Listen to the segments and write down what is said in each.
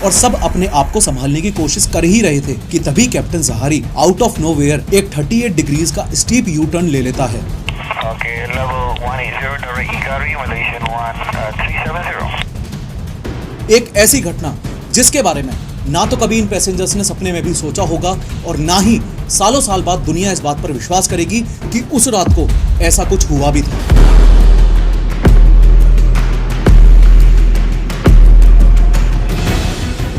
और सब अपने आप को संभालने की कोशिश कर ही रहे थे कि तभी कैप्टन ज़हारी आउट ऑफ नोवेयर एक 38 डिग्रीज का स्टीप यू टर्न ले लेता है। एक ऐसी घटना जिसके बारे में ना तो कभी इन पैसेंजर्स ने सपने में भी सोचा होगा और ना ही सालों साल बाद दुनिया इस बात पर विश्वास करेगी कि उस रात को ऐसा कुछ हुआ भी था।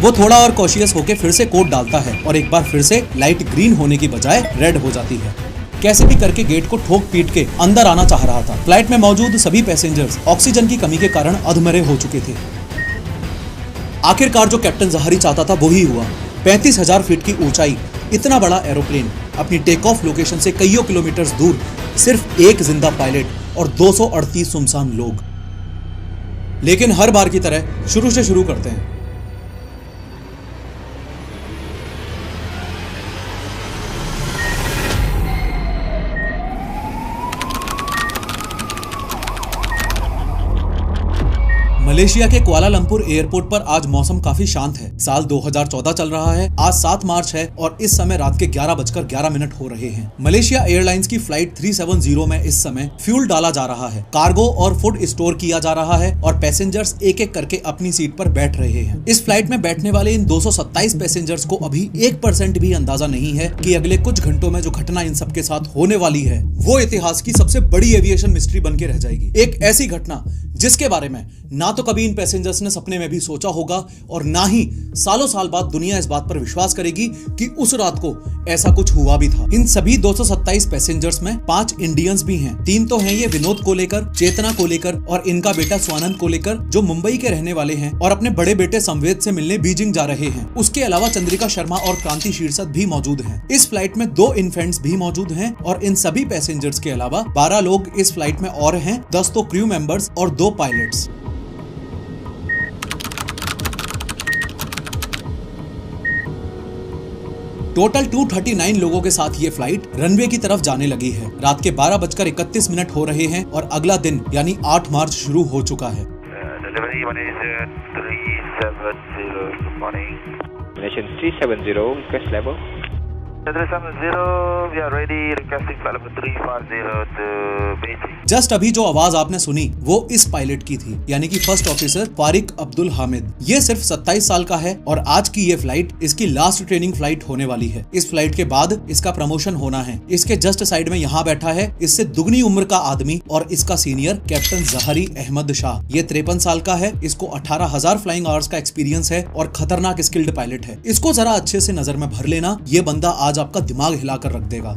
वो थोड़ा और कॉशियस होकर फिर से कोड डालता है और एक बार फिर से लाइट ग्रीन होने की बजाय रेड हो जाती है। कैसे भी करके गेट को ठोक पीट के अंदर आना चाह रहा था। फ्लाइट में मौजूद सभी पैसेंजर्स ऑक्सीजन की कमी के कारण अधमरे हो चुके थे। आखिरकार जो कैप्टन ज़हारी चाहता था वही हुआ। 35,000 फीट की ऊंचाई, इतना बड़ा एरोप्लेन, अपनी टेक ऑफ लोकेशन से कईयों किलोमीटर दूर, सिर्फ एक जिंदा पायलट और 238 सुनसान लोग। लेकिन हर बार की तरह शुरू से शुरू करते हैं। मलेशिया के कुआलालंपुर एयरपोर्ट पर आज मौसम काफी शांत है। साल 2014 चल रहा है। आज 7 मार्च है और इस समय रात के 11:11 हो रहे हैं। मलेशिया एयरलाइंस की फ्लाइट 370 में इस समय फ्यूल डाला जा रहा है, कार्गो और फूड स्टोर किया जा रहा है और पैसेंजर्स एक एक करके अपनी सीट पर बैठ रहे हैं। इस फ्लाइट में बैठने वाले इन 227 पैसेंजर्स को अभी 1% भी अंदाजा नहीं है कि अगले कुछ घंटों में जो घटना इन सबके साथ होने वाली है वो इतिहास की सबसे बड़ी एविएशन मिस्ट्री बन के रह जाएगी। एक ऐसी घटना जिसके बारे में ना तो कभी इन पैसेंजर्स ने सपने में भी सोचा होगा और ना ही सालों साल बाद दुनिया इस बात पर विश्वास करेगी कि उस रात को ऐसा कुछ हुआ भी था। इन सभी 227 पैसेंजर्स में 5 इंडियंस भी हैं। 3 तो हैं ये विनोद कोलेकर, चेतना कोलेकर और इनका बेटा स्वानंद कोलेकर जो मुंबई के रहने वाले हैं और अपने बड़े बेटे संवेद से मिलने बीजिंग जा रहे हैं। उसके अलावा चंद्रिका शर्मा और क्रांति शीर्षद भी मौजूद हैं। इस फ्लाइट में 2 इन्फेंट्स भी मौजूद हैं और इन सभी पैसेंजर्स के अलावा 12 लोग इस फ्लाइट में और हैं, 10 तो क्रू मेंबर्स और 2 पायलट्स। टोटल 239 लोगों के साथ ये फ्लाइट रनवे की तरफ जाने लगी है। रात के 12:31 हो रहे हैं और अगला दिन यानी 8 मार्च शुरू हो चुका है। जस्ट अभी जो आवाज आपने सुनी वो इस पायलट की थी, यानी कि फर्स्ट ऑफिसर फारिक अब्दुल हामिद। ये सिर्फ 27 साल का है और आज की ये फ्लाइट इसकी लास्ट ट्रेनिंग फ्लाइट होने वाली है। इस फ्लाइट के बाद इसका प्रमोशन होना है। इसके जस्ट साइड में यहाँ बैठा है इससे दुगनी उम्र का आदमी और इसका सीनियर कैप्टन ज़हारी अहमद शाह। ये 53 साल का है। इसको 18,000 फ्लाइंग आवर्स का एक्सपीरियंस है और खतरनाक स्किल्ड पायलट है। इसको जरा अच्छे से नजर में भर लेना, ये बंदा आज आपका दिमाग हिलाकर रख देगा।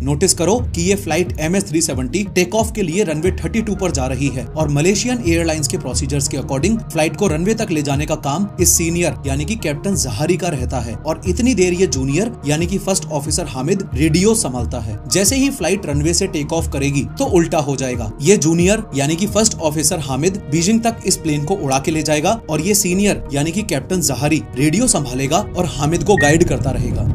नोटिस करो कि ये फ्लाइट MS-370 टेक ऑफ के लिए रनवे 32 पर जा रही है और मलेशियन एयरलाइंस के प्रोसीजर्स के अकॉर्डिंग फ्लाइट को रनवे तक ले जाने का काम इस सीनियर यानी कि कैप्टन ज़हारी का रहता है और इतनी देर ये जूनियर यानी कि फर्स्ट ऑफिसर हामिद रेडियो संभालता है। जैसे ही फ्लाइट रनवे से टेक ऑफ करेगी तो उल्टा हो जाएगा। ये जूनियर यानी कि फर्स्ट ऑफिसर हामिद बीजिंग तक इस प्लेन को उड़ा के ले जाएगा और ये सीनियर यानी कि कैप्टन ज़हारी रेडियो संभालेगा और हामिद को गाइड करता रहेगा।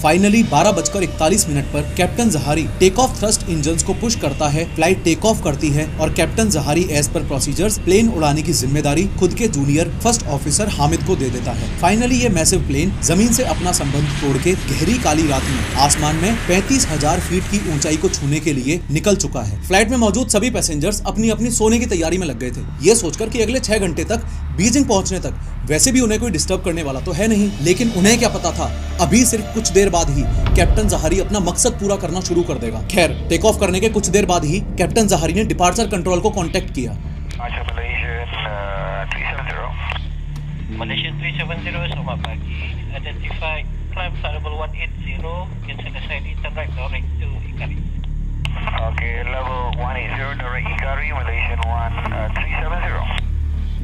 फाइनली 12:41 पर captain Zaharie take off thrust engines को पुश करता है। फ्लाइट टेक ऑफ करती है और captain Zaharie as per procedures plane उड़ाने की जिम्मेदारी खुद के जूनियर फर्स्ट ऑफिसर हामिद को दे देता है। फाइनली ये मैसिव प्लेन जमीन से अपना संबंध तोड़ के गहरी काली रात में आसमान में 35,000 फीट की ऊंचाई को छूने के लिए निकल चुका है। फ्लाइट में मौजूद सभी पैसेंजर्स अपनी अपनी सोने की तैयारी में लग गए थे, ये सोचकर कि अगले 6 घंटे तक बीजिंग पहुंचने तक वैसे भी उन्हें कोई डिस्टर्ब करने वाला तो है नहीं। लेकिन उन्हें क्या पता था अभी सिर्फ कुछ देर बाद ही कैप्टन ज़हारी अपना मकसद पूरा करना शुरू कर देगा। खैर, टेक ऑफ करने के कुछ देर बाद ही कैप्टन ज़हारी ने डिपार्चर कंट्रोल को कांटेक्ट किया। Malaysian 370, selamat pagi. Identify climb variable 180, cancel aside internet direct to Ikari. Okay, level 180 direct Ikari, Malaysian 370.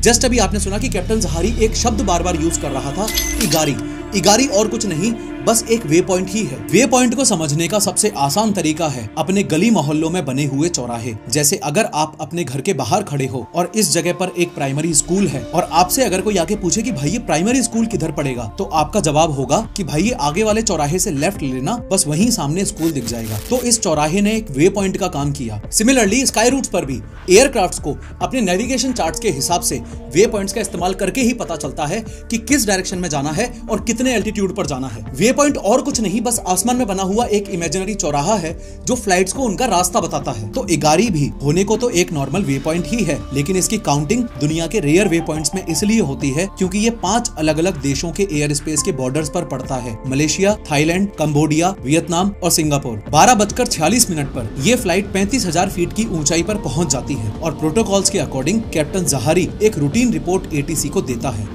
Just अभी आपने सुना कि कैप्टन ज़हारी एक शब्द बार बार यूज कर रहा था, इगारी। इगारी और कुछ नहीं बस एक वे पॉइंट ही है। वे पॉइंट को समझने का सबसे आसान तरीका है अपने गली मोहल्लों में बने हुए चौराहे। जैसे अगर आप अपने घर के बाहर खड़े हो और इस जगह पर एक प्राइमरी स्कूल है और आपसे अगर कोई आके पूछे कि भाई ये प्राइमरी स्कूल किधर पड़ेगा, तो आपका जवाब होगा कि भाई ये आगे वाले चौराहे से लेफ्ट लेना, बस वहीं सामने स्कूल दिख जाएगा। तो इस चौराहे ने एक वे पॉइंट का काम किया। सिमिलरली स्काई रूट्स पर भी एयरक्राफ्ट्स को अपने नेविगेशन चार्ट्स के हिसाब से वे पॉइंट्स का इस्तेमाल करके ही पता चलता है कि किस डायरेक्शन में जाना है और कितने एल्टीट्यूड पर जाना है। वे पॉइंट और कुछ नहीं, बस आसमान में बना हुआ एक इमेजिनरी चौराहा है जो फ्लाइट्स को उनका रास्ता बताता है। तो इगारी भी होने को तो एक नॉर्मल वे पॉइंट ही है, लेकिन इसकी काउंटिंग दुनिया के रेयर वे पॉइंट्स में इसलिए होती है क्योंकि ये 5 अलग अलग देशों के एयर स्पेस के बॉर्डर्स पर पड़ता है। मलेशिया, थाईलैंड, कंबोडिया, वियतनाम और सिंगापुर। 12:46 पर यह फ्लाइट 35,000 फीट की ऊंचाई पर पहुंच जाती है और प्रोटोकॉल्स के अकॉर्डिंग कैप्टन जहारी एक रूटीन रिपोर्ट एटीसी को देता है।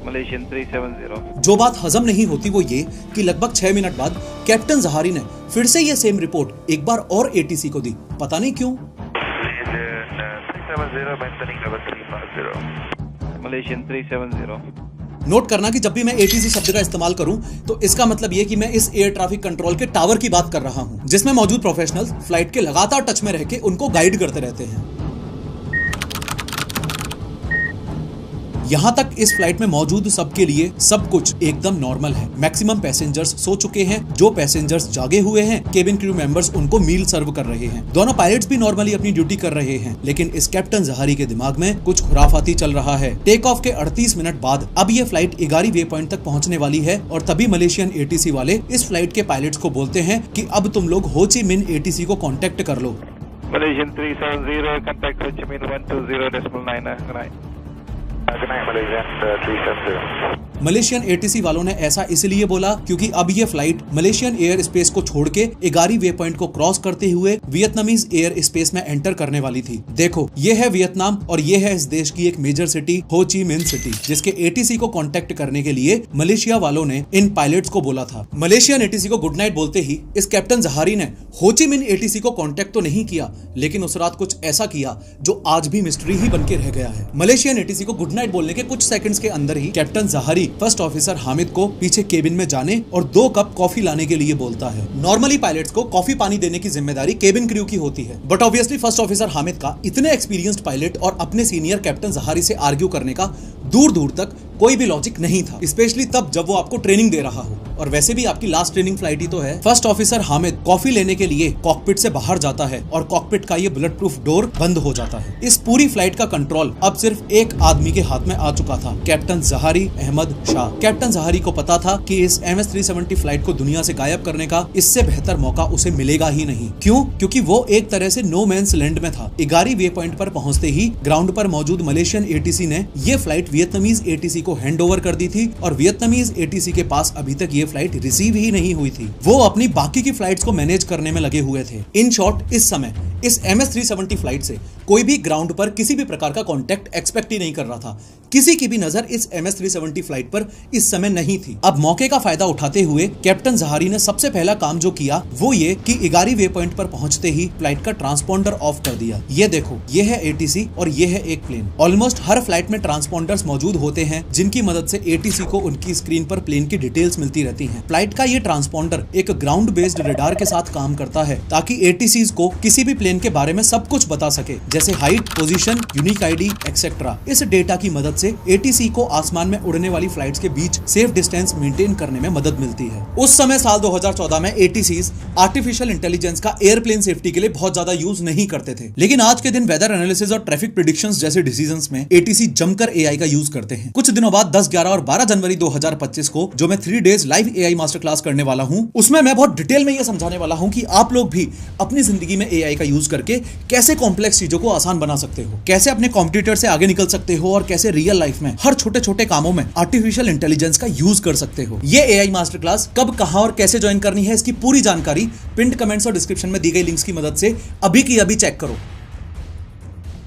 Malaysian 370. जो बात हजम नहीं होती वो ये कि लगभग 6 मिनट बाद कैप्टन जहारी ने फिर से ये सेम रिपोर्ट एक बार और एटीसी को दी। पता नहीं क्यों। Malaysian 370. नोट करना कि जब भी मैं एटीसी शब्द का इस्तेमाल करूं तो इसका मतलब ये कि मैं इस एयर ट्रैफिक कंट्रोल के टावर की बात कर रहा हूं, जिसमें मौजूद प्रोफेशनल्स फ्लाइट के लगातार टच में रह के उनको गाइड करते रहते हैं। यहाँ तक इस फ्लाइट में मौजूद सबके लिए सब कुछ एकदम नॉर्मल है। मैक्सिमम पैसेंजर्स सो चुके हैं, जो पैसेंजर्स जागे हुए हैं केबिन क्रू मेंबर्स उनको मील सर्व कर रहे हैं। दोनों पायलट्स भी नॉर्मली अपनी ड्यूटी कर रहे हैं, लेकिन इस कैप्टन जहारी के दिमाग में कुछ खुराफाती चल रहा है। टेक ऑफ के 38 मिनट बाद अब ये फ्लाइट इगारी वे पॉइंट तक पहुंचने वाली है और तभी मलेशियन एटीसी वाले इस फ्लाइट के पायलट्स को बोलते हैं कि अब तुम लोग हो ची मिन एटीसी को कांटेक्ट कर लो। Malaysian 370, contact Ho Chi Minh 120.9. Good night, Malaysian 370. Malaysian ATC वालों ने ऐसा इसलिए बोला क्योंकि अब ये फ्लाइट मलेशियन एयर स्पेस को छोड़ के इगारी वे पॉइंट को क्रॉस करते हुए वियतनामीज एयर स्पेस में एंटर करने वाली थी। देखो, ये है वियतनाम और ये है इस देश की एक मेजर सिटी हो ची मिन सिटी, जिसके एटीसी को कांटेक्ट करने के लिए मलेशिया वालों ने इन पायलट्स को बोला था। मलेशियन एटीसी को गुड नाइट बोलते ही इस कैप्टन जहारी ने हो ची मिन एटीसी को कांटेक्ट तो नहीं किया, लेकिन उस रात कुछ ऐसा किया जो आज भी मिस्ट्री ही बन के रह गया है। मलेशियन एटीसी को गुड नाइट बोलने के कुछ सेकंड्स के अंदर ही captain Jahari first officer Hamid को पीछे केबिन में जाने और 2 कप कॉफी लाने के लिए बोलता है। नॉर्मली पायलट्स को कॉफी पानी देने की जिम्मेदारी केबिन क्रू की होती है, but obviously first officer Hamid का इतने एक्सपीरियंस्ड पायलट और अपने सीनियर कैप्टन जहारी से आर्ग्यू करने का दूर दूर तक कोई भी लॉजिक नहीं था, स्पेशली तब जब वो आपको ट्रेनिंग दे रहा हो। और वैसे भी आपकी लास्ट ट्रेनिंग फ्लाइट ही तो है। फर्स्ट ऑफिसर हामिद कॉफी लेने के लिए कॉकपिट से बाहर जाता है और कॉकपिट का ये बुलेट प्रूफ डोर बंद हो जाता है। इस पूरी फ्लाइट का कंट्रोल अब सिर्फ एक आदमी के हाथ में आ चुका था, captain Jahari Ahmad Shah. Captain Zaharie को पता था कि इस MS-370 फ्लाइट को दुनिया से गायब करने का इससे बेहतर मौका उसे मिलेगा ही नहीं। क्यों? क्योंकि वो एक तरह से नो मैंस लैंड में था। इगारी वे पॉइंट पर पहुंचते ही ग्राउंड पर मौजूद मलेशियन एटीसी ने ये फ्लाइट वियतनामीज एटीसी को हैंड ओवर कर दी थी और वियतनामीज एटीसी के पास अभी तक ये फ्लाइट रिसीव ही नहीं हुई थी। वो अपनी बाकी की फ्लाइट्स को मैनेज करने में लगे हुए थे। इन शॉर्ट, इस समय इस MS-370 फ्लाइट से कोई भी ग्राउंड पर किसी भी प्रकार का कांटेक्ट एक्सपेक्ट ही नहीं कर रहा था। किसी की भी नजर इस MS-370 फ्लाइट पर इस समय नहीं थी। अब मौके का फायदा उठाते हुए कैप्टन जहारी ने सबसे पहला काम जो किया वो ये कि इगारी वे पॉइंट पर पहुंचते ही फ्लाइट का ट्रांसपॉन्डर ऑफ कर दिया। ये देखो, ये है एटीसी और ये है एक प्लेन। ऑलमोस्ट हर फ्लाइट में ट्रांसपॉन्डर्स मौजूद होते हैं जिनकी मदद से एटीसी को उनकी स्क्रीन पर प्लेन की डिटेल्स मिलती रहती हैं। फ्लाइट का ये ट्रांसपॉन्डर एक ग्राउंड बेस्ड रडार के साथ काम करता है ताकि एटीसीज को किसी भी प्लेन के बारे में सब कुछ बता सके, जैसे height, position, unique ID etcetera. इस डेटा की मदद से एटीसी को आसमान में उड़ने वाली फ्लाइट्स के बीच सेफ डिस्टेंस मेंटेन करने में मदद मिलती है। उस समय साल 2014 में एटीसीज आर्टिफिशियल इंटेलिजेंस का एयरप्लेन सेफ्टी के लिए बहुत ज्यादा यूज नहीं करते थे, लेकिन आज के दिन वेदर एनालिसिस और ट्रैफिक प्रेडिक्शंस जैसे डिसीजंस में एटीसी जमकर एआई का यूज करते हैं। कुछ दिनों बाद 10, 11 और 12 जनवरी 2025 को जो मैं 3 days live AI master class करने वाला हूं, उसमें मैं बहुत डिटेल में यह समझाने वाला हूं कि आप लोग भी अपनी जिंदगी में एआई का यूज करके कैसे कॉम्प्लेक्स चीजों को आसान बना सकते हो, कैसे अपने कॉम्पिटिटर से आगे निकल सकते हो और कैसे रियल लाइफ में हर छोटे छोटे कामों में आर्टिफिशियल इंटेलिजेंस का यूज कर सकते हो। ये एआई मास्टर क्लास कब, कहां और कैसे ज्वाइन करनी है, इसकी पूरी जानकारी पिन्ड कमेंट्स और डिस्क्रिप्शन में दी गई लिंक्स की मदद से अभी की अभी चेक करो।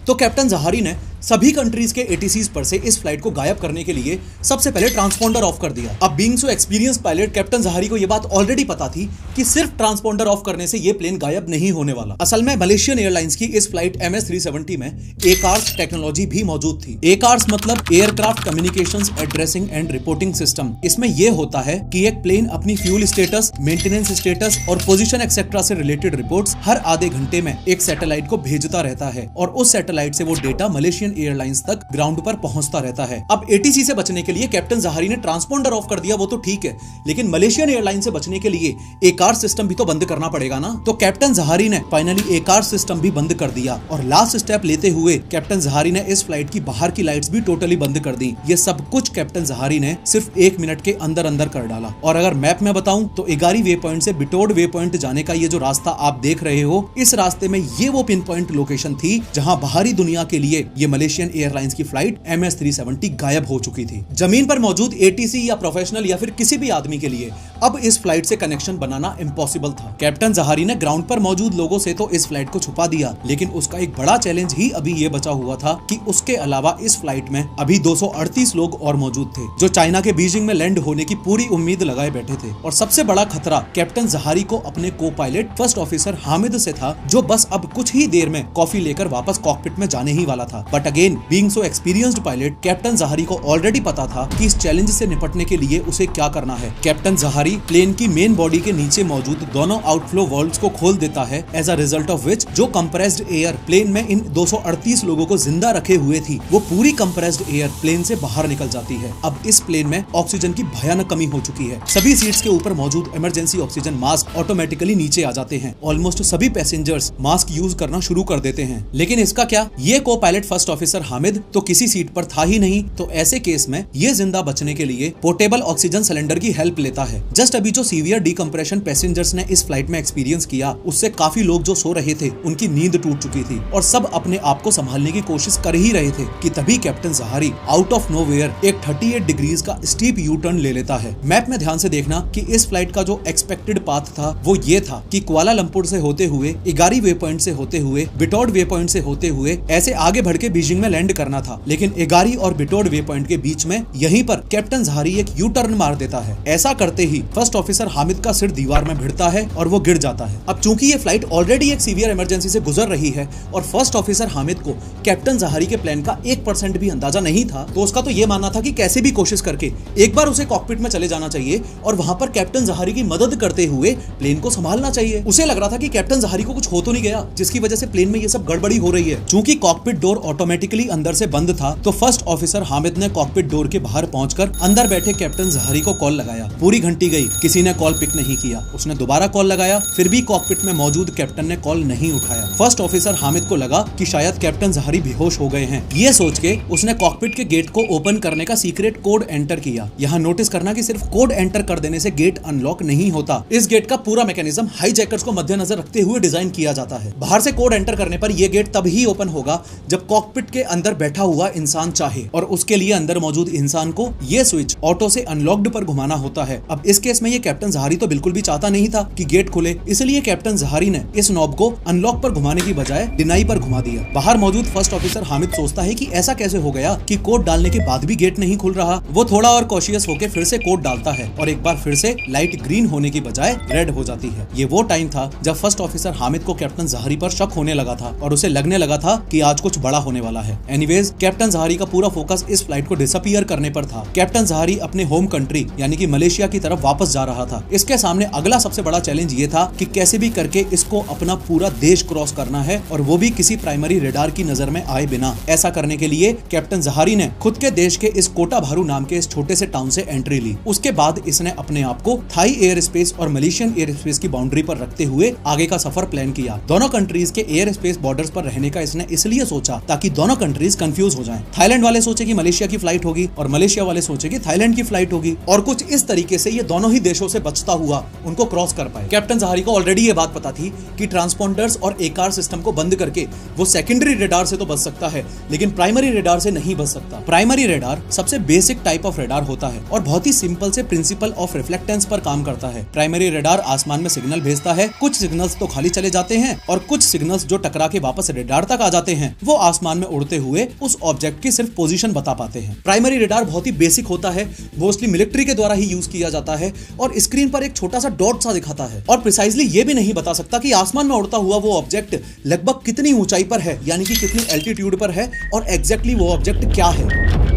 तो कैप्टन जहारी ने सभी कंट्रीज के एटीसीज पर से इस फ्लाइट को गायब करने के लिए सबसे पहले ट्रांसपोंडर ऑफ कर दिया। अब being so experience pilot captain Zaharie को यह बात ऑलरेडी पता थी कि सिर्फ ट्रांसपोंडर ऑफ करने से ये प्लेन गायब नहीं होने वाला। असल में मलेशियन एयरलाइंस की इस फ्लाइट MS-370 में ACARS टेक्नोलॉजी भी मौजूद थी। ACARS मतलब aircraft communications addressing and reporting system. इसमें यह होता है कि एक प्लेन अपनी फ्यूल स्टेटस, मेंटेनेंस स्टेटस और पोजीशन एक्सेट्रा से रिलेटेड रिपोर्ट्स हर आधे घंटे में एक सैटेलाइट को भेजता रहता है और उस सैटेलाइट से वो डेटा मलेशियन एयरलाइंस तक ग्राउंड पर पहुंचता रहता है। अब ATC से बचने के लिए कैप्टन जहारी ने ट्रांसपोंडर ऑफ कर दिया, वो तो ठीक है, लेकिन मलेशियन एयरलाइंस से बचने के लिए ACARS सिस्टम भी तो बंद करना पड़ेगा ना। तो कैप्टन जहारी ने फाइनली ACARS सिस्टम भी बंद कर दिया और लास्ट स्टेप लेते हुए कैप्टन जहारी ने इस फ्लाइट की बाहर की लाइट्स भी टोटली बंद कर दी। ये सब कुछ कैप्टन जहारी ने सिर्फ 1 मिनट के अंदर अंदर कर डाला। और अगर मैप में बताऊं तो इगारी वे पॉइंट से बिटोड वे पॉइंट जाने का ये जो रास्ता आप देख रहे हो, इस रास्ते में ये वो पिन पॉइंट लोकेशन थी जहां बाहरी दुनिया के लिए ये मलेशियन एयरलाइंस की फ्लाइट MS-370 गायब हो चुकी थी। जमीन पर मौजूद ATC या प्रोफेशनल या फिर किसी भी आदमी के लिए अब इस फ्लाइट से कनेक्शन बनाना इम्पॉसिबल था। कैप्टन जहारी ने ग्राउंड पर मौजूद लोगों से तो इस फ्लाइट को छुपा दिया, लेकिन उसका एक बड़ा चैलेंज ही अभी ये बचा हुआ था कि उसके अलावा इस फ्लाइट में अभी 238 लोग और मौजूद थे जो चाइना के बीजिंग में लैंड होने की पूरी उम्मीद लगाए बैठे थे। और सबसे बड़ा खतरा कैप्टन जहारी को अपने को पायलट फर्स्ट ऑफिसर हामिद से था, जो बस अब कुछ ही देर में कॉफी लेकर वापस कॉकपिट में जाने ही वाला था। But again being so experienced pilot, captain Zaharie को ऑलरेडी पता था कि इस चैलेंज से निपटने के लिए उसे क्या करना है। कैप्टन जहारी प्लेन की मेन बॉडी के नीचे मौजूद दोनों आउटफ्लो वाल्व्स को खोल देता है, as a result of which जो कंप्रेस्ड एयर प्लेन में इन 238 लोगों को जिंदा रखे हुए थी, वो पूरी कंप्रेस्ड एयर प्लेन से बाहर निकल जाती है। अब इस प्लेन में ऑक्सीजन की भयानक कमी हो चुकी है। सभी सीट्स के ऊपर मौजूद इमरजेंसी ऑक्सीजन मास्क ऑटोमेटिकली नीचे आ जाते हैं। ऑलमोस्ट सभी पैसेंजर्स मास्क यूज करना शुरू कर देते हैं। लेकिन इसका क्या, ये को पायलट फर्स्ट ऑफिसर हामिद तो किसी सीट पर था ही नहीं। तो ऐसे केस में ये जिंदा बचने के लिए पोर्टेबल ऑक्सीजन सिलेंडर की हेल्प लेता है। जस्ट अभी जो सीवियर डिकम्प्रेशन पैसेंजर्स ने इस फ्लाइट में एक्सपीरियंस किया, उससे काफी लोग जो सो रहे थे उनकी नींद टूट चुकी थी और सब अपने आप को संभालने की कोशिश कर ही रहे थे कि तभी captain Jahari out of nowhere एक 38 डिग्रीज का स्टीप यू टर्न ले लेता है। मैप में ध्यान से देखना कि इस फ्लाइट का जो एक्सपेक्टेड पाथ था वो ये था कि कुआलालंपुर से होते हुए, इगारी वे पॉइंट से होते हुए, बिटोड वे पॉइंट से होते हुए ऐसे आगे बढ़ के बीजिंग में लैंड करना था। लेकिन इगारी और बिटोड वे पॉइंट के बीच में यहीं पर कैप्टन जहारी एक यू टर्न मार देता है। ऐसा करते ही फर्स्ट ऑफिसर हामिद का सिर दीवार में भिड़ता है और वो गिर जाता है। अब चूंकि ये फ्लाइट ऑलरेडी एक सीवियर इमरजेंसी से गुजर रही है और फर्स्ट ऑफिसर हामिद को कैप्टन जहारी के प्लान का 1% भी अंदाजा नहीं था, तो उसका तो ये मानना था कि कैसे भी कोशिश करके एक बार उसे कॉकपिट में चले जाना चाहिए और वहां पर कैप्टन जहारी की मदद करते हुए प्लेन को संभालना चाहिए। उसे लग रहा था कि कैप्टन जहारी को कुछ हो तो नहीं गया जिसकी वजह से प्लेन में ये सब गड़बड़ी हो रही है। चूंकि कॉकपिट डोर ऑटोमेटिकली अंदर से बंद था, तो फर्स्ट ऑफिसर हामिद ने कॉकपिट डोर के बाहर पहुंचकर अंदर बैठे कैप्टन जहारी को कॉल लगाया। पूरी घंटी गई, किसी ने कॉल पिक नहीं किया। उसने दोबारा कॉल लगाया, फिर भी कॉकपिट में मौजूद कैप्टन ने कॉल नहीं उठाया। फर्स्ट ऑफिसर हामिद को लगा कि शायद कैप्टन जहारी बेहोश हो गए हैं। ये सोच के उसने कॉकपिट के गेट को ओपन करने का सीक्रेट कोड एंटर किया। यहाँ नोटिस करना कि सिर्फ कोड एंटर कर देने से गेट अनलॉक नहीं होता। इस गेट का पूरा मैकेनिज्म हाईजैकर्स को मद्देनजर रखते हुए डिजाइन किया जाता है। बाहर से कोड एंटर करने पर यह गेट तभी ओपन होगा जब कॉकपिट के अंदर बैठा हुआ इंसान चाहे, और उसके लिए अंदर मौजूद इंसान को यह स्विच ऑटो से अनलॉक्ड पर घुमाना होता है। अब इस केस में ये कैप्टन जहारी तो बिल्कुल भी चाहता नहीं था कि गेट खुले, इसलिए कैप्टन जहारी ने इस नॉब को अनलॉक पर घुमाने की बजाय डिनाई पर घुमा दिया। बाहर मौजूद फर्स्ट ऑफिसर हामिद सोचता है कि ऐसा कैसे हो गया कि कोड डालने के बाद भी गेट नहीं खुल रहा। वो थोड़ा और कॉशियस होकर फिर से कोड डालता है और एक बार फिर से लाइट ग्रीन होने की बजाय रेड हो जाती है। ये वो टाइम था जब फर्स्ट ऑफिसर हामिद को कैप्टन जहारी पर शक होने लगा था और उसे लगने लगा था कि आज कुछ बड़ा होने वाला है। एनीवेज, कैप्टन जहारी का पूरा फोकस इस फ्लाइट को डिसअपीयर करने पर था। कैप्टन जहारी अपने होम कंट्री यानी कि मलेशिया की तरफ वापस जा रहा था। इसके सामने अगला सबसे बड़ा चैलेंज ये था कि कैसे भी करके इसको अपना पूरा देश क्रॉस करना है, और वो भी किसी प्राइमरी रेडार की नजर में आए बिना। ऐसा करने के लिए कैप्टन जहारी ने खुद के देश के इस कोटा भारू नाम के इस छोटे से टाउन से एंट्री ली। उसके बाद इसने अपने आप को थाई एयर स्पेस और मलेशियन एयर स्पेस की बाउंड्री पर रखते हुए आगे का सफर प्लान किया। दोनों कंट्रीज के एयर स्पेस बॉर्डर्स पर रहने का इसने इसलिए सोचा ताकि दोनों कंट्रीज कंफ्यूज हो जाएं। थाईलैंड वाले सोचे कि मलेशिया की फ्लाइट होगी और मलेशिया वाले सोचे कि थाईलैंड की फ्लाइट होगी, और कुछ इस तरीके से ये दोनों दोनों ही देशों से बचता हुआ उनको क्रॉस कर पाए। कैप्टन जहारी को ऑलरेडी ये बात पता थी कि ट्रांसपोंडर्स और एकार सिस्टम को बंद करके वो सेकेंडरी रेडार से तो बच सकता है, लेकिन प्राइमरी रेडार से नहीं बच सकता। प्राइमरी रेडार सबसे बेसिक टाइप ऑफ रेडार होता है और बहुत ही सिंपल से प्रिंसिपल ऑफ रिफ्लेक्टेंस पर काम करता है। प्राइमरी रेडार आसमान में सिग्नल भेजता है, कुछ सिग्नल्स तो खाली चले जाते हैं और कुछ सिग्नल्स जो टकरा के वापस रेडार तक आ जाते हैं वो आसमान में उड़ते हुए उस ऑब्जेक्ट की सिर्फ पोजीशन बता पाते हैं। प्राइमरी रेडार बहुत ही बेसिक होता है, मोस्टली मिलिट्री के द्वारा ही यूज किया जाता है और स्क्रीन पर एक छोटा सा डॉट सा दिखाता है और प्रिसाइजली ये भी नहीं बता सकता कि आसमान में उड़ता हुआ वो ऑब्जेक्ट लगभग कितनी ऊंचाई पर है, यानी कि कितनी एल्टीट्यूड पर है और एग्जैक्टली वो ऑब्जेक्ट क्या है।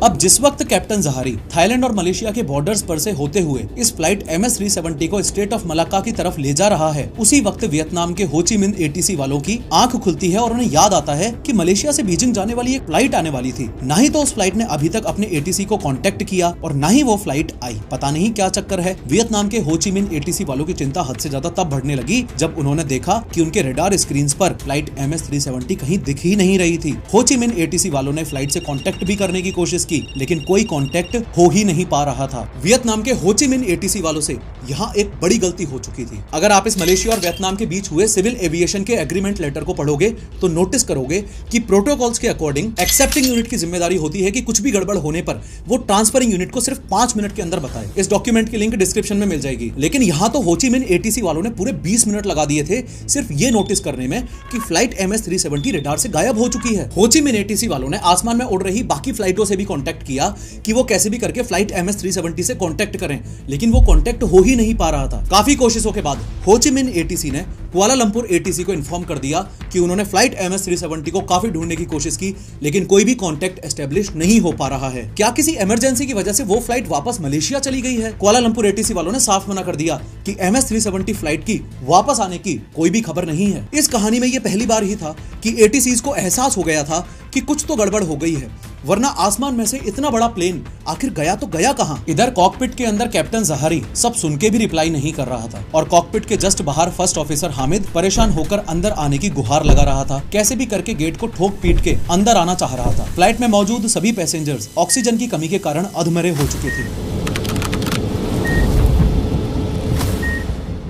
अब जिस वक्त कैप्टन जहारी थाईलैंड और मलेशिया के बॉर्डर्स पर से होते हुए इस फ्लाइट MS-370 को स्टेट ऑफ मलाक्का की तरफ ले जा रहा है, उसी वक्त वियतनाम के हो ची मिन्ह ATC वालों की आंख खुलती है और उन्हें याद आता है कि मलेशिया से बीजिंग जाने वाली एक फ्लाइट आने वाली थी। ना ही तो उस फ्लाइट ने अभी तक अपने ATC को कांटेक्ट किया और ना ही वो फ्लाइट आई। पता नहीं क्या चक्कर है। वियतनाम के हो ची मिन्ह ATC वालों की चिंता हद से ज्यादा तब बढ़ने लगी जब उन्होंने देखा कि उनके रेडार स्क्रीन पर फ्लाइट MS-370 कहीं दिख ही नहीं रही थी। हो ची मिन्ह ATC वालों ने फ्लाइट से कॉन्टेक्ट भी करने की कोशिश की, लेकिन कोई कांटेक्ट हो ही नहीं पा रहा था। वियतनाम के हो ची मिन्ह ATC वालों से यहाँ एक बड़ी गलती हो चुकी थी। अगर आप इस मलेशिया और वियतनाम के बीच हुए सिविल एविएशन के एग्रीमेंट लेटर को पढ़ोगे तो नोटिस करोगे कि प्रोटोकॉल्स के अकॉर्डिंग एक्सेप्टिंग यूनिट की जिम्मेदारी होती है कि कुछ भी गड़बड़ होने पर वो ट्रांसफरिंग यूनिट को सिर्फ 5 मिनट के अंदर बताए। इस डॉक्यूमेंट की लिंक डिस्क्रिप्शन में मिल जाएगी। लेकिन यहाँ तो हो ची मिन्ह ATC वालों ने पूरे 20 मिनट लगा दिए थे सिर्फ ये नोटिस करने में कि फ्लाइट MS-370 रेडार से गायब हो चुकी है। हो ची मिन्ह ATC वालों ने आसमान में उड़ रही बाकी फ्लाइटों से भी कॉन्टेक्ट किया कि वो कैसे भी करके फ्लाइट MS-370 से कांटेक्ट करें, लेकिन वो कांटेक्ट हो ही नहीं पा रहा था। काफी कोशिशों के बाद हो ची मिन्ह ATC ने कुआलालंपुर ATC को इन्फॉर्म कर दिया कि उन्होंने फ्लाइट MS-370 को काफी ढूंढने की कोशिश की, लेकिन कोई भी कांटेक्ट एस्टेब्लिश नहीं हो पा रहा है। क्या किसी इमरजेंसी की वजह से वो फ्लाइट वापस मलेशिया चली गई है? कुआलालंपुर ATC वालों ने साफ मना कर दिया कि MS-370 फ्लाइट की वापस आने की कोई भी खबर नहीं है। इस कहानी में ये पहली बार ही था कि ATCs को एहसास हो गया था कि कुछ तो गड़बड़ हो गई है, वरना आसमान में से इतना बड़ा प्लेन आखिर गया तो गया कहां? इधर कॉकपिट के अंदर कैप्टन जहारी सब सुन के भी रिप्लाई नहीं कर रहा था और कॉकपिट के जस्ट बाहर फर्स्ट ऑफिसर हामिद परेशान होकर अंदर आने की गुहार लगा रहा था। कैसे भी करके गेट को ठोक पीट के अंदर आना चाह रहा था। फ्लाइट में मौजूद सभी पैसेंजर्स ऑक्सीजन की कमी के कारण अधमरे हो चुके थे।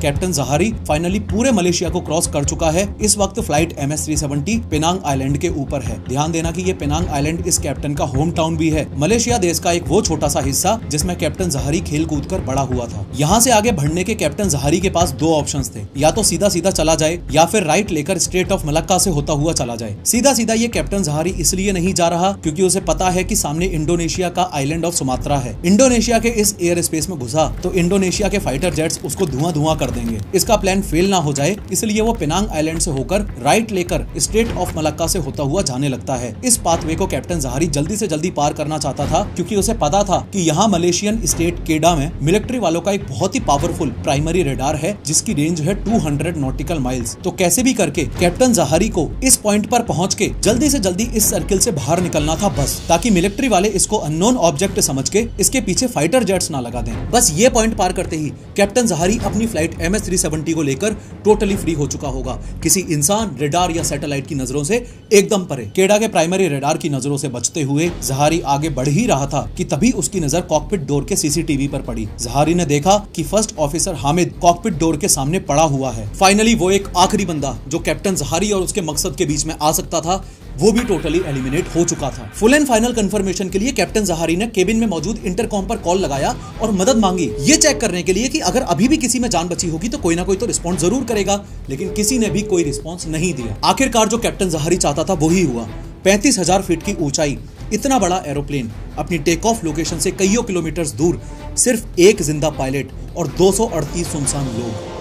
कैप्टन जहारी फाइनली पूरे मलेशिया को क्रॉस कर चुका है। इस वक्त फ्लाइट MS-370 पेनांग आइलैंड के ऊपर है। ध्यान देना कि ये पेनांग आइलैंड इस कैप्टन का होम टाउन भी है। मलेशिया देश का एक वो छोटा सा हिस्सा जिसमें कैप्टन जहारी खेल कूद कर बड़ा हुआ था। यहाँ से आगे बढ़ने के कैप्टन जहारी के पास दो ऑप्शंस थे, या तो सीधा सीधा चला जाए या फिर राइट लेकर स्टेट ऑफ मलाक्का से होता हुआ चला जाए। सीधा सीधा ये कैप्टन जहारी इसलिए नहीं जा रहा क्योंकि उसे पता है कि सामने इंडोनेशिया का आइलैंड ऑफ सुमात्रा है। इंडोनेशिया के इस एयर स्पेस में घुसा तो इंडोनेशिया के फाइटर जेट्स उसको धुआं धुआं कर देंगे। इसका प्लान फेल ना हो जाए इसलिए वो पेनांग आइलैंड से होकर राइट लेकर स्टेट ऑफ मलाक्का से होता हुआ जाने लगता है। इस पाथवे को कैप्टन जहारी जल्दी से जल्दी पार करना चाहता था क्योंकि उसे पता था कि यहाँ मलेशियन स्टेट केडा में मिलिट्री वालों का एक बहुत ही पावरफुल प्राइमरी रेडार है जिसकी रेंज है 200 नॉटिकल माइल्स। तो कैसे भी करके कैप्टन जहारी को इस पॉइंट पर पहुंच के जल्दी से जल्दी इस सर्किल से बाहर निकलना था बस, ताकि मिलिट्री वाले इसको अननोन ऑब्जेक्ट समझ के इसके पीछे फाइटर जेट्स ना लगा दें। बस ये पॉइंट पार करते ही कैप्टन जहारी अपनी फ्लाइट MS-370 को लेकर टोटली फ्री हो चुका होगा, किसी इंसान, रेडार या सैटेलाइट की नजरों से एकदम परे। केडा के प्राइमरी रेडार की नजरों से बचते हुए जहारी आगे बढ़ ही रहा था कि तभी उसकी नजर कॉकपिट डोर के CCTV पर पड़ी। जहारी ने देखा कि first officer Hamid cockpit door के सामने पड़ा हुआ है। फाइनली वो एक आखिरी बंदा जो कैप्टन जहारी और उसके मकसद के बीच में आ सकता था वो भी टोटली एलिमिनेट हो चुका था। फुल एंड फाइनल कंफर्मेशन के लिए कैप्टन जहारी ने केबिन में मौजूद इंटरकॉम पर कॉल लगाया और मदद मांगी, ये चेक करने के लिए कि अगर अभी भी किसी में जान बची होगी तो कोई ना कोई तो रिस्पॉन्स जरूर करेगा, लेकिन किसी ने भी कोई रिस्पॉन्स नहीं दिया। आखिरकार जो कैप्टन जहारी चाहता था वही हुआ। 35,000 फीट की ऊंचाई, इतना बड़ा एरोप्लेन, अपनी टेक ऑफ लोकेशन से कईयों किलोमीटर दूर, सिर्फ एक जिंदा पायलट और 238 सुनसान लोग।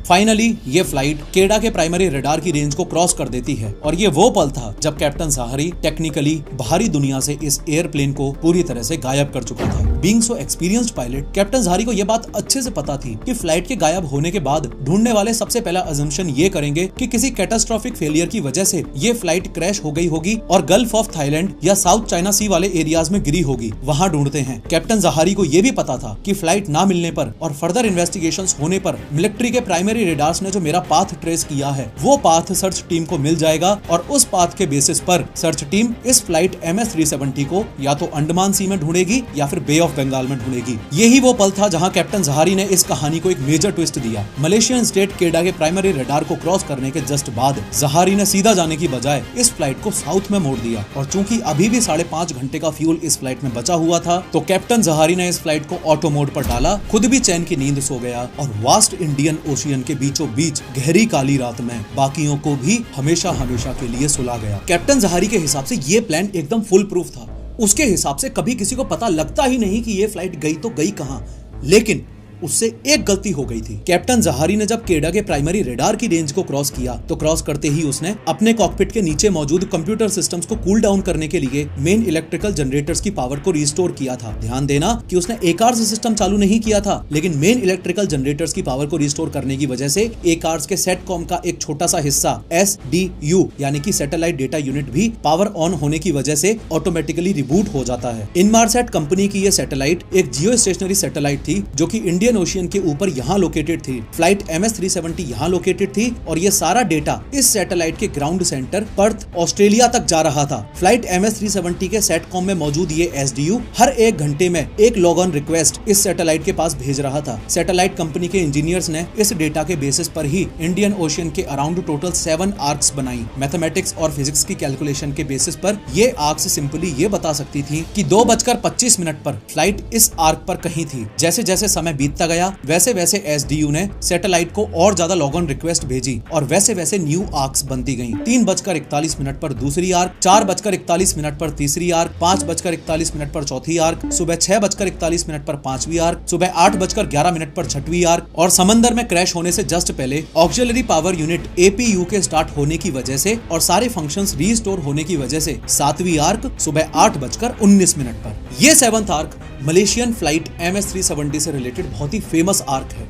फाइनली ये फ्लाइट केडा के प्राइमरी रेडार की रेंज को क्रॉस कर देती है और ये वो पल था जब कैप्टन जहारी टेक्निकली बाहरी दुनिया से इस एयरप्लेन को पूरी तरह से गायब कर चुका था। Being so experienced pilot, captain Zaharie को यह बात अच्छे से पता थी कि फ्लाइट के गायब होने के बाद ढूंढने वाले सबसे पहला अजम्पशन ये करेंगे कि किसी कैटास्ट्रोफिक फेलियर की वजह से ये फ्लाइट क्रैश हो गई होगी और गल्फ ऑफ थाईलैंड या साउथ चाइना सी वाले एरियाज में गिरी होगी, वहां ढूंढते हैं। कैप्टन जहारी को यह भी पता था कि फ्लाइट ना मिलने पर और फर्दर इन्वेस्टिगेशंस होने पर मिलिट्री के प्राइमरी प्राइमरी रेडार्स ने जो मेरा पाथ ट्रेस किया है वो पाथ सर्च टीम को मिल जाएगा और उस पाथ के बेसिस पर सर्च टीम इस फ्लाइट MS-370 को या तो अंडमान सी में ढूंढेगी या फिर बे ऑफ बंगाल में ढूंढेगी। यही वो पल था जहां कैप्टन जहारी ने इस कहानी को एक मेजर ट्विस्ट दिया। मलेशियन स्टेट केडा के प्राइमरी रेडार को क्रॉस करने के जस्ट बाद जहारी ने सीधा जाने की बजाय इस फ्लाइट को साउथ में मोड़ दिया और चूंकि अभी भी 5.5 घंटे का फ्यूल इस फ्लाइट में बचा हुआ था तो कैप्टन जहारी ने इस फ्लाइट को ऑटो मोड पर डाला, खुद भी चैन की नींद सो गया और वास्ट इंडियन ओशियन के बीचों बीच गहरी काली रात में बाकियों को भी हमेशा हमेशा के लिए सुला गया। कैप्टन जहारी के हिसाब से ये प्लान एकदम फुल प्रूफ था। उसके हिसाब से कभी किसी को पता लगता ही नहीं कि ये फ्लाइट गई तो गई कहां, लेकिन उससे एक गलती हो गई थी। कैप्टन जहारी ने जब केडा के प्राइमरी रेडार की रेंज को क्रॉस किया तो क्रॉस करते ही उसने अपने कॉकपिट के नीचे मौजूद कंप्यूटर सिस्टम्स को कूल डाउन करने के लिए मेन इलेक्ट्रिकल जनरेटर्स की पावर को रिस्टोर किया था। ध्यान देना कि उसने ACARS सिस्टम चालू नहीं किया था, लेकिन मेन इलेक्ट्रिकल जनरेटर्स की पावर को रिस्टोर करने की वजह से ACARS के सेटकॉम का एक छोटा सा हिस्सा SDU यानी कि सैटेलाइट डेटा यूनिट भी पावर ऑन होने की वजह से ऑटोमेटिकली रिबूट हो जाता है। इनमारसैट कंपनी की यह सैटेलाइट एक जियो स्टेशनरी सैटेलाइट थी जो कि इंडियन ओशियन के ऊपर यहाँ लोकेटेड थी। फ्लाइट MS-370 यहाँ लोकेटेड थी और ये सारा डेटा इस सैटेलाइट के ग्राउंड सेंटर पर्थ ऑस्ट्रेलिया तक जा रहा था। फ्लाइट MS-370 के सेटकॉम में मौजूद ये SDU हर 1 घंटे में एक लॉग ऑन रिक्वेस्ट इस सैटेलाइट के पास भेज रहा था। सैटेलाइट कंपनी के इंजीनियर्स ने इस डेटा के बेसिस पर ही इंडियन ओशियन के अराउंड टोटल 7 आर्क्स बनाई। मैथमेटिक्स और फिजिक्स की कैलकुलेशन के बेसिस पर ये आर्क्स सिंपली ये बता सकती थी कि 2:25 पर फ्लाइट इस आर्क पर कहीं थी। जैसे जैसे समय बीतता गया वैसे वैसे SDU ने सैटेलाइट को और ज्यादा लॉग ऑन रिक्वेस्ट भेजी और वैसे वैसे न्यू आर्क्स बनती गईं। 3:41 पर दूसरी आर्क, 4:41 पर तीसरी आर्क, 5:41 पर चौथी आर्क, सुबह 6:41 पर पांचवी आर्क, सुबह 8:11 पर छठवीं आर्क और समंदर में क्रैश होने से जस्ट पहले ऑक्सिलरी पावर यूनिट APU के स्टार्ट होने की वजह से और सारे फंक्शंस रीस्टोर होने की वजह से 7वीं आर्क सुबह 8:19 पर। ये 7th arc Malaysian flight MS-370 से रिलेटेड बहुत ही फेमस आर्क है।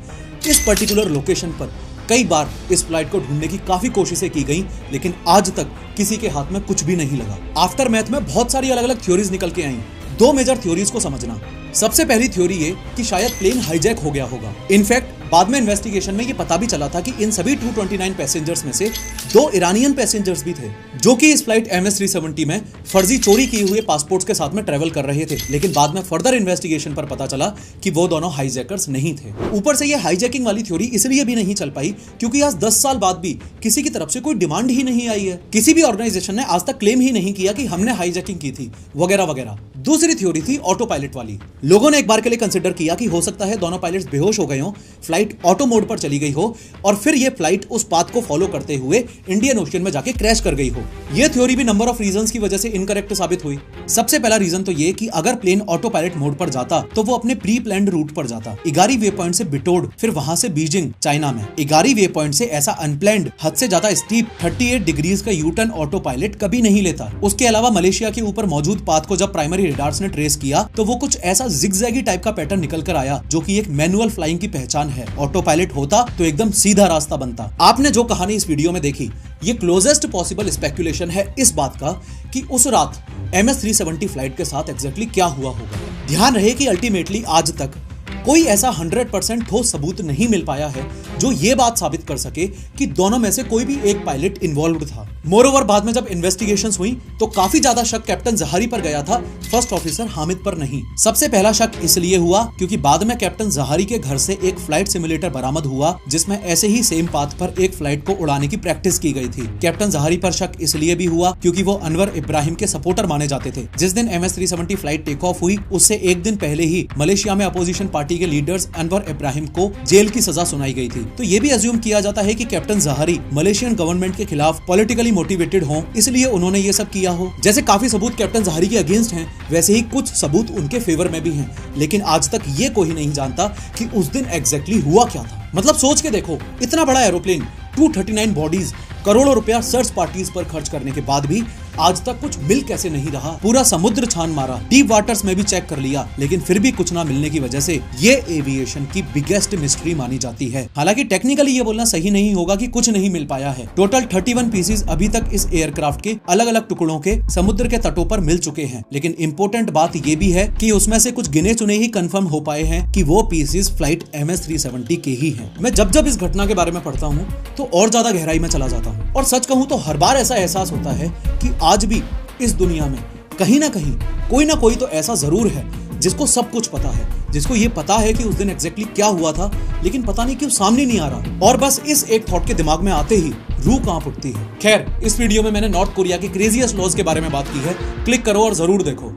इस पर्टिकुलर लोकेशन पर कई बार इस फ्लाइट को ढूंढने की काफी कोशिशें की गई, लेकिन आज तक किसी के हाथ में कुछ भी नहीं लगा। आफ्टर मैथ में बहुत सारी अलग अलग थ्योरीज निकल के आई। 2 मेजर थ्योरीज को समझना। सबसे पहली थ्योरी ये कि शायद प्लेन हाईजैक हो गया होगा। इनफैक्ट बाद में इन्वेस्टिगेशन में ये पता भी चला था कि इन सभी 229 पैसेंजर्स में से 2 ईरानियन पैसेंजर्स भी थे जो कि इस फ्लाइट MS-370 में फर्जी चोरी किए हुए पासपोर्ट्स के साथ में ट्रेवल कर रहे थे। लेकिन बाद में फर्दर इन्वेस्टिगेशन पर पता चला कि वो दोनों हाईजैकर्स नहीं थे। ऊपर से ये हाईजैकिंग वाली थ्योरी इसलिए भी नहीं चल पाई क्योंकि आज 10 साल बाद भी किसी की तरफ से कोई डिमांड ही नहीं आई है। किसी भी ऑर्गेनाइजेशन ने आज तक क्लेम ही नहीं किया कि हमने हाईजैकिंग की थी वगैरह वगैरह। दूसरी थ्योरी थी ऑटो पायलट वाली। लोगों ने एक बार के लिए कंसिडर किया कि हो सकता है दोनों पायलट्स बेहोश हो गए हो, फ्लाइट ऑटो मोड पर चली गई हो और फिर ये फ्लाइट उस पाथ को फॉलो करते हुए इंडियन ओशियन में जाके क्रैश कर गई हो। ये थ्योरी भी नंबर ऑफ रीजंस की वजह से इनकरेक्ट साबित हुई। सबसे पहला रीजन तो ये कि अगर प्लेन ऑटो पायलट मोड पर जाता तो वो अपने प्री प्लान्ड रूट पर जाता। इगारी वे पॉइंट से बिटोड, फिर वहां से बीजिंग चाइना में। इगारी वे पॉइंट से ऐसा अनप्लैंड हद से ज्यादा स्टीप 38 डिग्रीज का यू टर्न ऑटो पायलट कभी नहीं लेता। उसके अलावा मलेशिया के ऊपर मौजूद पाथ को जब प्राइमरी रेडार्स ने ट्रेस किया तो वो कुछ ऐसा जिगजैगी टाइप का पैटर्न निकल कर आया जो कि एक मैनुअल फ्लाइंग की पहचान है। ऑटो पायलट होता तो एकदम सीधा रास्ता बनता। आपने जो कहानी इस वीडियो में देखी ये क्लोजेस्ट पॉसिबल स्पेक्यूलेशन है इस बात का कि उस रात MS-370 फ्लाइट के साथ एग्जैक्टली क्या हुआ होगा। ध्यान रहे कि अल्टीमेटली आज तक कोई ऐसा 100% ठोस सबूत नहीं मिल पाया है जो ये बात साबित कर सके कि दोनों में से कोई भी एक पायलट इन्वॉल्व्ड था। मोरओवर बाद में जब इन्वेस्टिगेशंस हुई तो काफी ज्यादा शक कैप्टन जहारी पर गया था, फर्स्ट ऑफिसर हामिद पर नहीं। सबसे पहला शक इसलिए हुआ क्योंकि बाद में कैप्टन जहारी के घर से एक फ्लाइट सिमुलेटर बरामद हुआ जिसमें ऐसे ही सेम पाथ पर एक फ्लाइट को उड़ाने की प्रैक्टिस की गई थी। कैप्टन जहारी पर शक इसलिए भी हुआ क्योंकि वो अनवर इब्राहिम के सपोर्टर माने जाते थे। जिस दिन MS-370 फ्लाइट टेक ऑफ हुई उससे एक दिन पहले ही मलेशिया में अपोजिशन पार्टी के लीडर्स अनवर इब्राहिम को जेल की सजा सुनाई गई थी। तो ये भी अज्यूम किया जाता है कि कैप्टन जहारी मलेशियन गवर्नमेंट के खिलाफ पॉलिटिकली मोटिवेटेड हो, इसलिए उन्होंने ये सब किया हो। जैसे काफी सबूत कैप्टन जहारी के अगेंस्ट हैं, वैसे ही कुछ सबूत उनके फेवर में भी हैं। लेकिन आज तक ये कोई नहीं जानता कि उस दिन एग्जैक्टली हुआ क्या था। मतलब सोच के देखो, इतना बड़ा एरोप्लेन, 239 बॉडीज, करोड़ों रुपया सर्च पार्टीज पर खर्च करने के बाद भी आज तक कुछ मिल कैसे नहीं रहा। पूरा समुद्र छान मारा, डीप वाटर्स में भी चेक कर लिया, लेकिन फिर भी कुछ ना मिलने की वजह से ये एविएशन की बिगेस्ट मिस्ट्री मानी जाती है। हालांकि टेक्निकली ये बोलना सही नहीं होगा कि कुछ नहीं मिल पाया है। टोटल 31 पीसेस अभी तक इस एयरक्राफ्ट के अलग अलग टुकड़ों के समुद्र के तटों पर मिल चुके हैं, लेकिन इंपॉर्टेंट बात ये भी है कि उसमें से कुछ गिने चुने ही कंफर्म हो पाए हैं कि वो पीसेस फ्लाइट MS-370 के ही हैं। मैं जब इस घटना के बारे में पढ़ता हूँ तो और ज्यादा गहराई में चला जाता हूँ, और सच कहूँ तो हर बार ऐसा एहसास होता है कि आज भी इस दुनिया में कहीं ना कहीं कोई ना कोई तो ऐसा जरूर है जिसको सब कुछ पता है, जिसको ये पता है कि उस दिन एग्जैक्टली क्या हुआ था, लेकिन पता नहीं क्यों सामने नहीं आ रहा, और बस इस एक थॉट के दिमाग में आते ही रूह कांप उठती है। खैर, इस वीडियो में मैंने नॉर्थ कोरिया के क्रेजीएस्ट लॉज के बारे में बात की है, क्लिक करो और जरूर देखो।